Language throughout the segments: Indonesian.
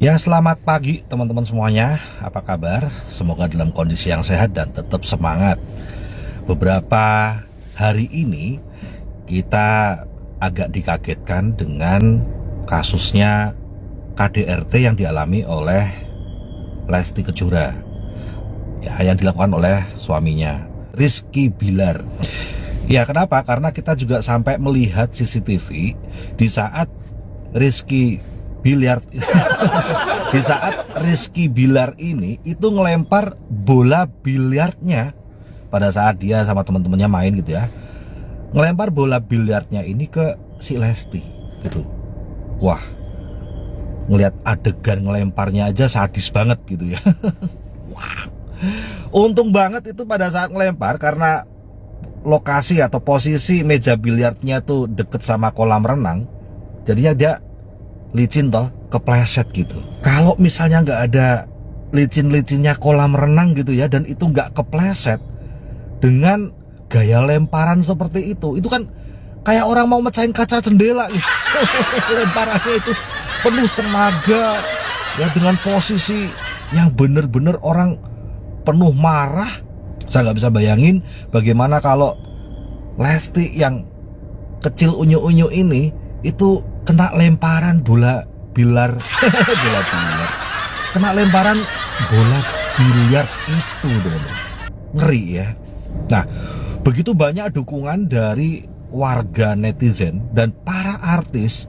Ya, selamat pagi teman-teman semuanya. Apa kabar? Semoga dalam kondisi yang sehat dan tetap semangat. Beberapa hari ini kita agak dikagetkan dengan kasusnya KDRT yang dialami oleh Lesti Kejora. Ya, yang dilakukan oleh suaminya, Rizky Bilar. Ya, kenapa? Karena kita juga sampai melihat CCTV di saat Rizky Bilar di saat Rizky Bilar ini itu ngelempar bola biliarnya pada saat dia sama teman-temannya main gitu ya, ngelempar bola biliarnya ini ke si Lesti gitu. Wah, ngelihat adegan ngelemparnya aja sadis banget gitu ya. Wah, untung banget itu pada saat ngelempar karena lokasi atau posisi meja biliarnya tuh deket sama kolam renang, jadinya dia licin toh, kepleset gitu. Kalau misalnya nggak ada licin-licinnya kolam renang gitu ya, dan itu nggak kepleset dengan gaya lemparan seperti itu kan kayak orang mau mecahin kaca jendela gitu. Lemparannya itu penuh tenaga ya, dengan posisi yang bener-bener orang penuh marah. Saya nggak bisa bayangin bagaimana kalau Lesti yang kecil unyu-unyu ini itu kena lemparan bola biliar. Bola biliar, kena lemparan bola biliar itu, teman-teman. Ngeri ya. Nah, begitu banyak dukungan dari warga netizen dan para artis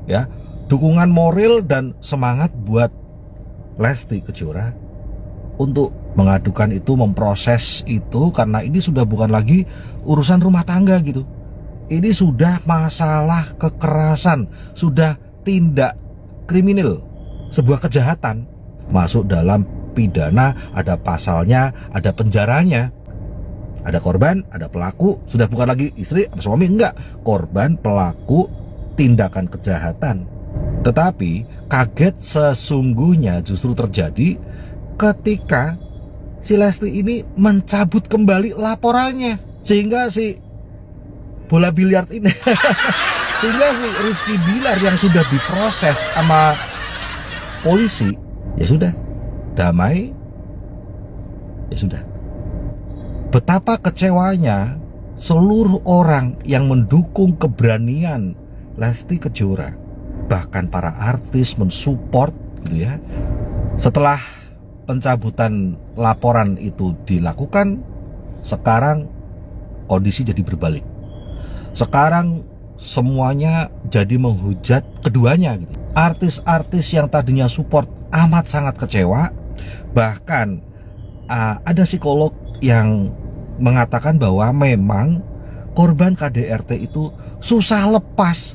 ya, dukungan moral dan semangat buat Lesti Kejora untuk mengadukan itu, memproses itu, karena ini sudah bukan lagi urusan rumah tangga gitu. Ini sudah masalah kekerasan, sudah tindak kriminal, sebuah kejahatan, masuk dalam pidana, ada pasalnya, ada penjaranya. Ada korban, ada pelaku, sudah bukan lagi istri atau suami, enggak, korban, pelaku, tindakan kejahatan. Tetapi kaget sesungguhnya justru terjadi ketika si Lesti ini mencabut kembali laporannya, sehingga si bola biliar ini sehingga si Rizky Bilar yang sudah diproses sama polisi, ya sudah damai, ya sudah. Betapa kecewanya seluruh orang yang mendukung keberanian Lesti Kejora, bahkan para artis mensupport gitu ya. Setelah pencabutan laporan itu dilakukan, sekarang kondisi jadi berbalik. Sekarang semuanya jadi menghujat keduanya gitu. Artis-artis yang tadinya support amat sangat kecewa. Bahkan ada psikolog yang mengatakan bahwa memang korban KDRT itu susah lepas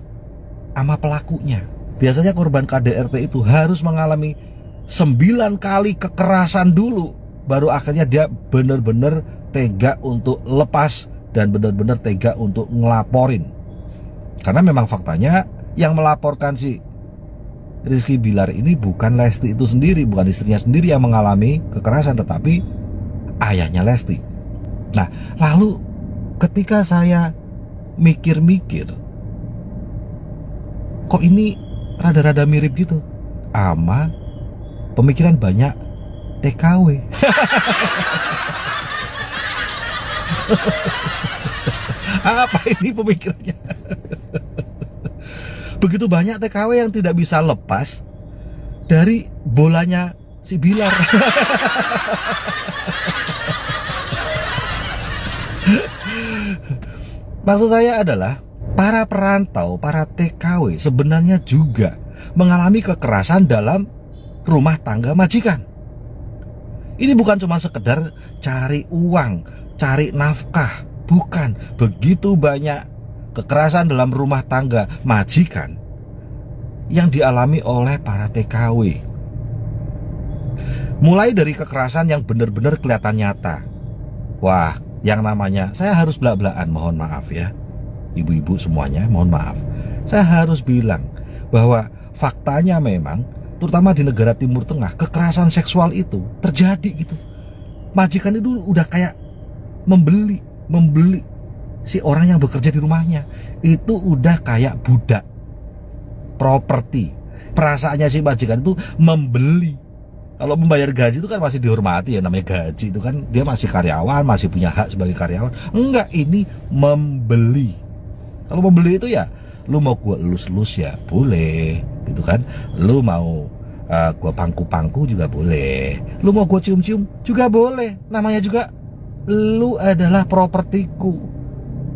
sama pelakunya. Biasanya korban KDRT itu harus mengalami 9 kali kekerasan dulu, baru akhirnya dia benar-benar tega untuk lepas dan benar-benar tega untuk ngelaporin. Karena memang faktanya yang melaporkan si Rizky Bilar ini bukan Lesti itu sendiri, bukan istrinya sendiri yang mengalami kekerasan, tetapi ayahnya Lesti. Nah, lalu ketika saya mikir-mikir, kok ini rada-rada mirip gitu sama pemikiran banyak TKW. Apa ini pemikirannya? Begitu banyak TKW yang tidak bisa lepas dari bolanya si Bilar. Maksud saya adalah para perantau, para TKW sebenarnya juga mengalami kekerasan dalam rumah tangga majikan. Ini bukan cuma sekedar cari uang, cari nafkah, bukan. Begitu banyak kekerasan dalam rumah tangga majikan yang dialami oleh para TKW. Mulai dari kekerasan yang benar-benar kelihatan nyata. Wah, yang namanya, saya harus belak-belakan, mohon maaf ya, ibu-ibu semuanya, mohon maaf. Saya harus bilang bahwa faktanya memang, terutama di negara Timur Tengah, kekerasan seksual itu terjadi gitu. Majikan itu udah kayak membeli si orang yang bekerja di rumahnya. Itu udah kayak budak properti. Perasaannya si majikan itu membeli. Kalau membayar gaji itu kan masih dihormati ya, namanya gaji itu kan dia masih karyawan, masih punya hak sebagai karyawan. Enggak, ini membeli. Kalau membeli itu ya, lu mau gua elus-elus ya boleh, gitu kan. Lu mau gua pangku-pangku juga boleh. Lu mau gua cium-cium juga boleh. Namanya juga lu adalah propertiku,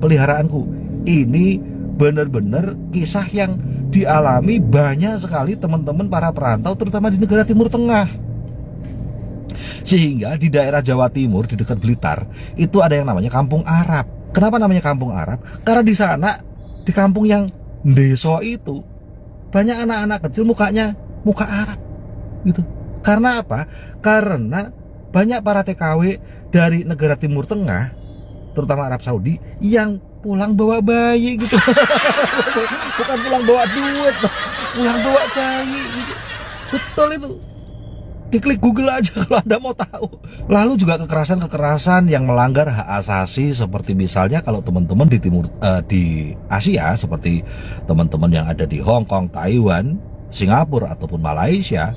peliharaanku. Ini benar-benar kisah yang dialami banyak sekali teman-teman para perantau, terutama di negara Timur Tengah. Sehingga di daerah Jawa Timur, di dekat Blitar, itu ada yang namanya Kampung Arab. Kenapa namanya Kampung Arab? Karena di sana, di kampung yang deso itu, banyak anak-anak kecil mukanya muka Arab gitu. Karena apa? Karena banyak para TKW dari negara Timur Tengah, terutama Arab Saudi, yang pulang bawa bayi gitu. Bukan pulang bawa duit, pulang bawa bayi gitu. Betul itu. Diklik Google aja kalau Anda mau tahu. Lalu juga kekerasan-kekerasan yang melanggar hak asasi, seperti misalnya kalau teman-teman di di Asia, seperti teman-teman yang ada di Hong Kong, Taiwan, Singapura ataupun Malaysia,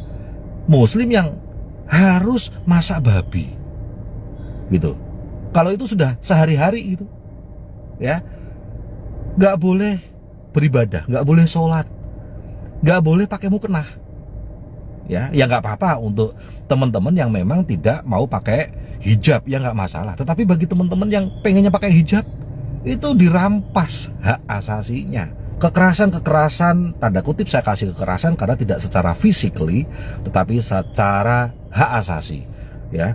Muslim yang harus masak babi, gitu. Kalau itu sudah sehari-hari gitu, ya, nggak boleh beribadah, nggak boleh sholat, nggak boleh pakai mukena. Ya nggak apa-apa untuk teman-teman yang memang tidak mau pakai hijab, ya nggak masalah. Tetapi bagi teman-teman yang pengennya pakai hijab, itu dirampas hak asasinya. Kekerasan, tanda kutip saya kasih kekerasan karena tidak secara physically, tetapi secara hak asasi. Ya,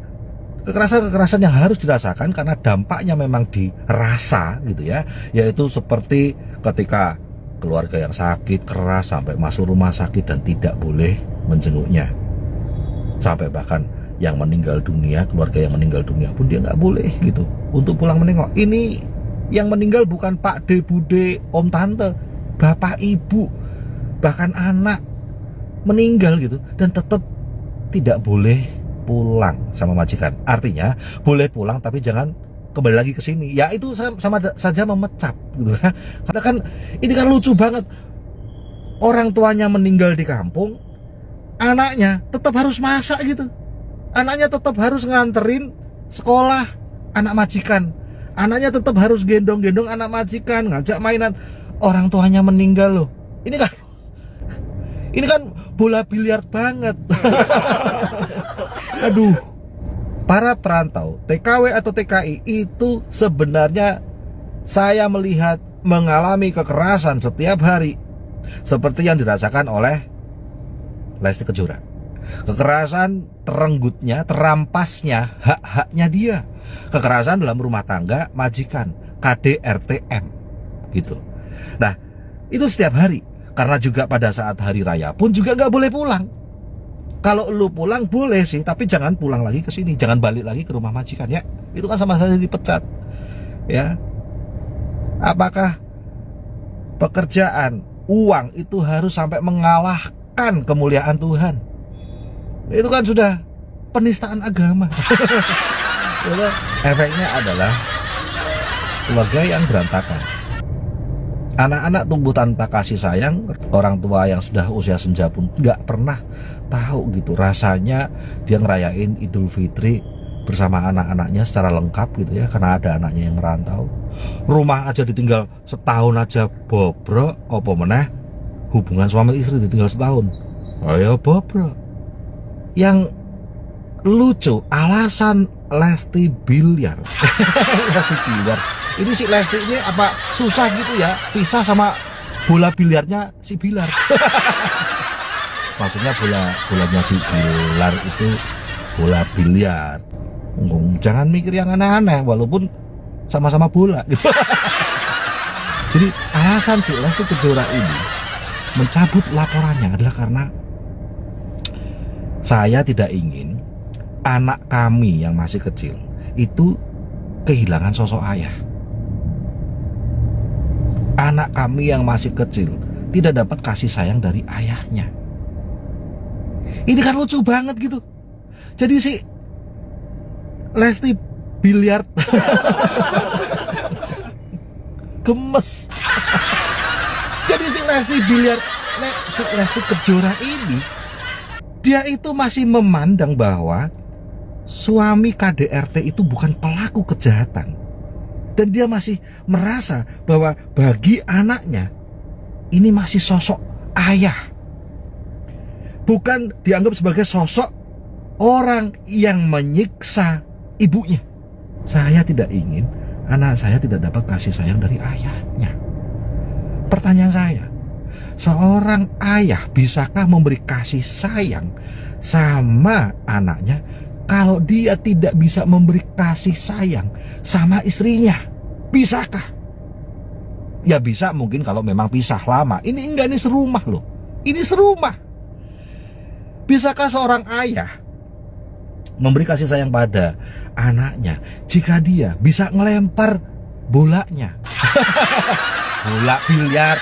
kekerasan yang harus dirasakan karena dampaknya memang dirasa gitu ya, yaitu seperti ketika keluarga yang sakit keras sampai masuk rumah sakit dan tidak boleh menjenguknya, sampai bahkan yang meninggal dunia, keluarga yang meninggal dunia pun dia nggak boleh gitu untuk pulang menengok. Ini yang meninggal bukan Pak De, Bude, Om, Tante, Bapak, Ibu, bahkan anak meninggal gitu, dan tetap tidak boleh pulang sama majikan. Artinya boleh pulang tapi jangan kembali lagi ke sini. Ya itu sama saja memecat gitu. Karena kan ini kan lucu banget. Orang tuanya meninggal di kampung, anaknya tetap harus masak gitu. Anaknya tetap harus nganterin sekolah anak majikan. Anaknya tetap harus gendong-gendong anak majikan, ngajak mainan. Orang tuanya meninggal loh. Ini kan bola biliar banget. Aduh. Para perantau, TKW atau TKI itu sebenarnya saya melihat mengalami kekerasan setiap hari seperti yang dirasakan oleh Lesti Kejora. Kekerasan terenggutnya, terampasnya hak-haknya dia. Kekerasan dalam rumah tangga majikan, KDRTM gitu. Nah, itu setiap hari. Karena juga pada saat hari raya pun juga nggak boleh pulang. Kalau lu pulang boleh sih, tapi jangan pulang lagi ke sini, jangan balik lagi ke rumah majikan ya. Itu kan sama saja dipecat. Ya. Apakah pekerjaan, uang itu harus sampai mengalahkan kemuliaan Tuhan? Itu kan sudah penistaan agama. Efeknya adalah keluarga yang berantakan. Anak-anak tumbuh tanpa kasih sayang. Orang tua yang sudah usia senja pun nggak pernah tahu gitu rasanya dia ngerayain Idul Fitri bersama anak-anaknya secara lengkap gitu ya, karena ada anaknya yang merantau. Rumah aja ditinggal setahun aja bobrok, apa meneh hubungan suami istri ditinggal setahun, ayo bobrok. Yang lucu alasan Lesti biliar. Lesti biliar. Ini si Lesti ini apa susah gitu ya pisah sama bola biliarnya si Bilar. Maksudnya bolanya si Bilar itu bola biliar. Jangan mikir yang aneh-aneh walaupun sama-sama bola gitu. Jadi alasan si Lesti Kejora ini mencabut laporannya adalah karena saya tidak ingin anak kami yang masih kecil itu kehilangan sosok ayah. Anak kami yang masih kecil tidak dapat kasih sayang dari ayahnya. Ini kan lucu banget gitu. Jadi si Lesti biliar gemes. Jadi si Lesti biliar si Lesti Kejora ini, dia itu masih memandang bahwa suami KDRT itu bukan pelaku kejahatan. Dan dia masih merasa bahwa bagi anaknya ini masih sosok ayah, bukan dianggap sebagai sosok orang yang menyiksa ibunya. Saya tidak ingin anak saya tidak dapat kasih sayang dari ayahnya. Pertanyaan saya, seorang ayah bisakah memberi kasih sayang sama anaknya kalau dia tidak bisa memberi kasih sayang sama istrinya? Bisakah? Ya bisa mungkin kalau memang pisah lama. Ini enggak, ini serumah loh. Ini serumah. Bisakah seorang ayah memberi kasih sayang pada anaknya jika dia bisa ngelempar bolanya? Bola biliar.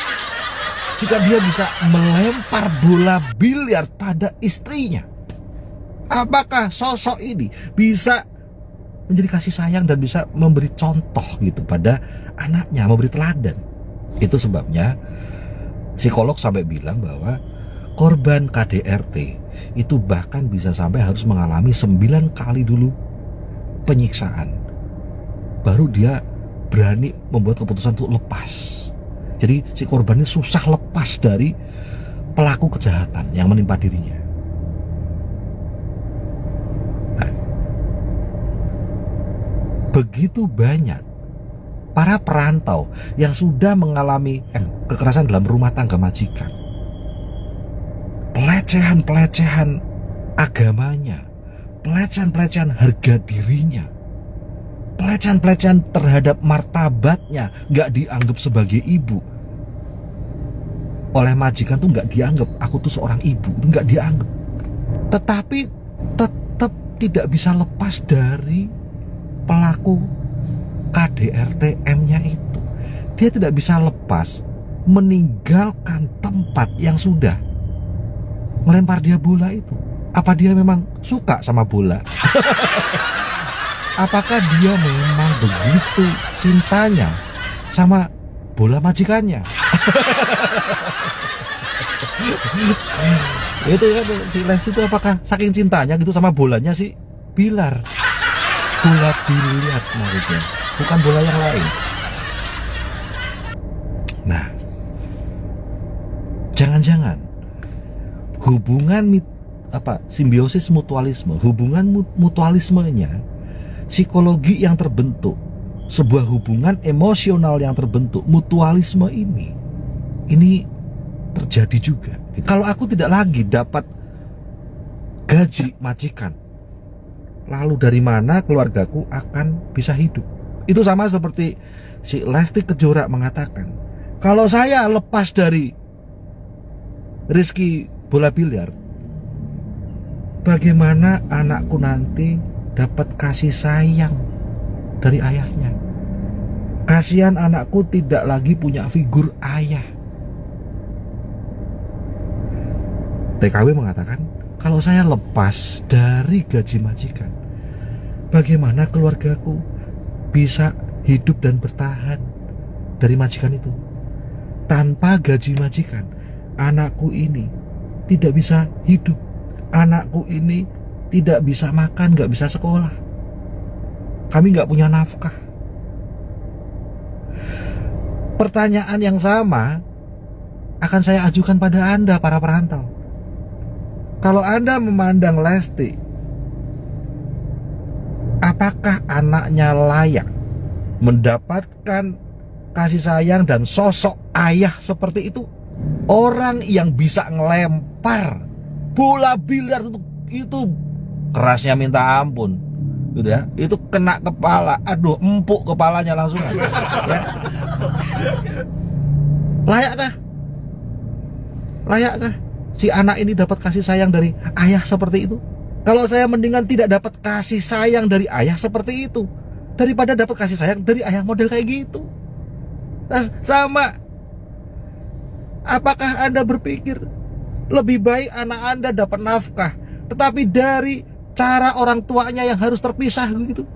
Jika dia bisa melempar bola biliar pada istrinya, apakah sosok ini bisa menjadi kasih sayang dan bisa memberi contoh gitu pada anaknya, memberi teladan? Itu sebabnya psikolog sampai bilang bahwa korban KDRT itu bahkan bisa sampai harus mengalami 9 kali dulu penyiksaan, baru dia berani membuat keputusan untuk lepas. Jadi si korban ini susah lepas dari pelaku kejahatan yang menimpa dirinya. Begitu banyak para perantau yang sudah mengalami kekerasan dalam rumah tangga majikan, pelecehan-pelecehan agamanya, pelecehan-pelecehan harga dirinya, pelecehan-pelecehan terhadap martabatnya, nggak dianggap sebagai ibu oleh majikan tuh, nggak dianggap aku tuh seorang ibu, itu nggak dianggap. Tetapi tetap tidak bisa lepas dari pelaku KDRT-M-nya itu. Dia tidak bisa lepas meninggalkan tempat yang sudah melempar dia bola itu. Apa dia memang suka sama bola? Apakah dia memang begitu cintanya sama bola majikannya? Itu kan si Lesti itu apakah saking cintanya gitu sama bolanya si Bilar? Bola biliar maksudnya, bukan bola yang lain. Nah, jangan-jangan hubungan simbiosis mutualisme, hubungan mutualismenya, psikologi yang terbentuk, sebuah hubungan emosional yang terbentuk, mutualisme ini terjadi juga. Kalau aku tidak lagi dapat gaji majikan, lalu dari mana keluargaku akan bisa hidup? Itu sama seperti si Lesti Kejora mengatakan, kalau saya lepas dari rezeki bola biliar, bagaimana anakku nanti dapat kasih sayang dari ayahnya? Kasihan anakku tidak lagi punya figur ayah. TKW mengatakan, kalau saya lepas dari gaji majikan, bagaimana keluargaku bisa hidup dan bertahan dari majikan itu? Tanpa gaji majikan, anakku ini tidak bisa hidup. Anakku ini tidak bisa makan, gak bisa sekolah. Kami gak punya nafkah. Pertanyaan yang sama akan saya ajukan pada Anda, para perantau. Kalau Anda memandang Lesti, apakah anaknya layak mendapatkan kasih sayang dan sosok ayah seperti itu? Orang yang bisa ngelempar bola biliar itu kerasnya minta ampun, gitu ya. Itu kena kepala, aduh, empuk kepalanya langsung ya. Layakkah? Layakkah si anak ini dapat kasih sayang dari ayah seperti itu? Kalau saya mendingan tidak dapat kasih sayang dari ayah seperti itu daripada dapat kasih sayang dari ayah model kayak gitu. Nah, sama. Apakah Anda berpikir lebih baik anak Anda dapat nafkah, tetapi dari cara orang tuanya yang harus terpisah gitu?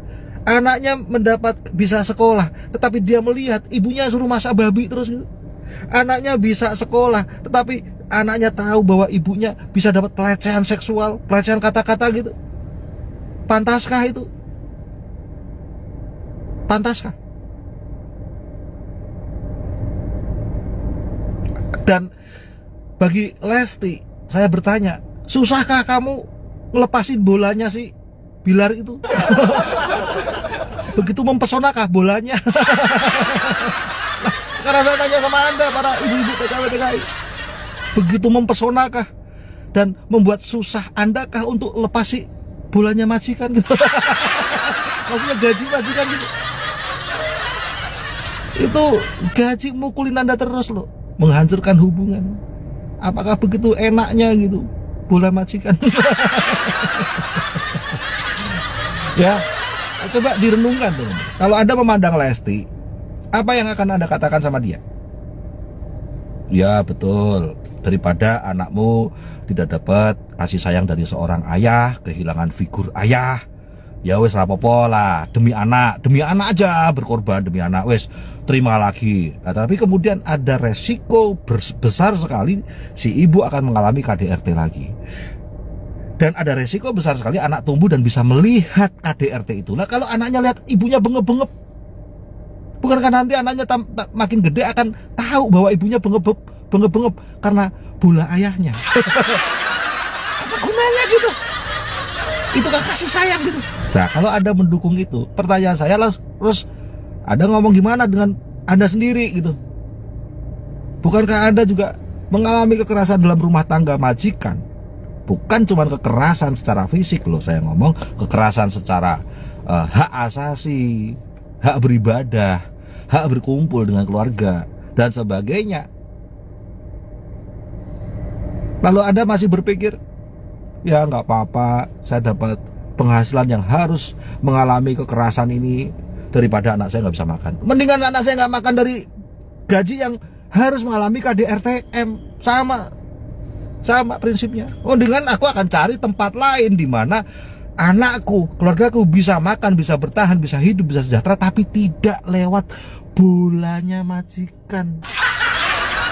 Anaknya mendapat bisa sekolah, tetapi dia melihat ibunya suruh masak babi terus gitu. Anaknya bisa sekolah, tetapi anaknya tahu bahwa ibunya bisa dapat pelecehan seksual, pelecehan kata-kata gitu. Pantaskah itu? Pantaskah? Dan bagi Lesti, saya bertanya, susahkah kamu ngelepasin bolanya si Bilar itu? Begitu mempesonakah bolanya? Sekarang saya tanya sama Anda, para ibu-ibu TKW-TKI, begitu mempesonakah dan membuat susah Andakah untuk lepasi bolanya majikan gitu? Maksudnya gaji majikan gitu. Itu gaji mukulin Anda terus loh, menghancurkan hubungan. Apakah begitu enaknya gitu bola majikan? Ya, coba direnungkan tuh. Kalau Anda memandang Lesti, apa yang akan Anda katakan sama dia? Ya betul, daripada anakmu tidak dapat kasih sayang dari seorang ayah, kehilangan figur ayah, ya wes rapopo lah, demi anak aja berkorban demi anak, wes terima lagi. Nah, tapi kemudian ada resiko besar sekali si ibu akan mengalami KDRT lagi. Dan ada resiko besar sekali anak tumbuh dan bisa melihat KDRT itulah. Kalau anaknya lihat ibunya bengep-bengep, bukankah nanti anaknya makin gede akan tahu bahwa ibunya bengep-bengep karena bola ayahnya? Apa gunanya gitu? Itu kan kasih sayang gitu. Nah, kalau Anda mendukung itu, pertanyaan saya terus Anda ngomong gimana dengan Anda sendiri gitu? Bukankah Anda juga mengalami kekerasan dalam rumah tangga majikan? Bukan cuma kekerasan secara fisik loh, saya ngomong kekerasan secara hak asasi, hak beribadah, hak berkumpul dengan keluarga dan sebagainya. Lalu Anda masih berpikir, ya nggak apa-apa, saya dapat penghasilan yang harus mengalami kekerasan ini daripada anak saya nggak bisa makan. Mendingan anak saya nggak makan dari gaji yang harus mengalami KDRTM. Sama prinsipnya. Oh, dengan aku akan cari tempat lain di mana anakku, keluargaku bisa makan, bisa bertahan, bisa hidup, bisa sejahtera, tapi tidak lewat bolanya majikan.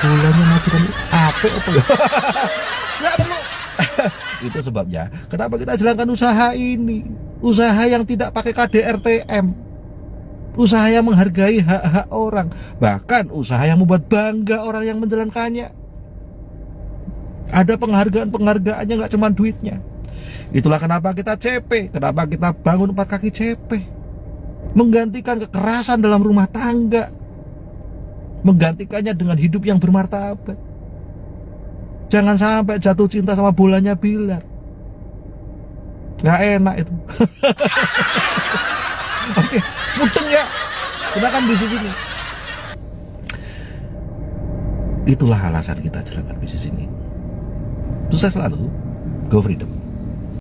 Bolanya majikan apa ya? Nggak perlu. Itu sebabnya kenapa kita jalankan usaha ini, usaha yang tidak pakai KDRTM, usaha yang menghargai hak-hak orang, bahkan usaha yang membuat bangga orang yang menjalankannya. Ada penghargaannya, nggak cuma duitnya. Itulah kenapa kita CP, kenapa kita bangun 4 kaki CP, menggantikan kekerasan dalam rumah tangga, menggantikannya dengan hidup yang bermartabat. Jangan sampai jatuh cinta sama bolanya Bilar, nggak enak itu. Oke, mudeng ya, gunakan bisnis ini. Itulah alasan kita jalankan bisnis ini. Sukses selalu, go freedom.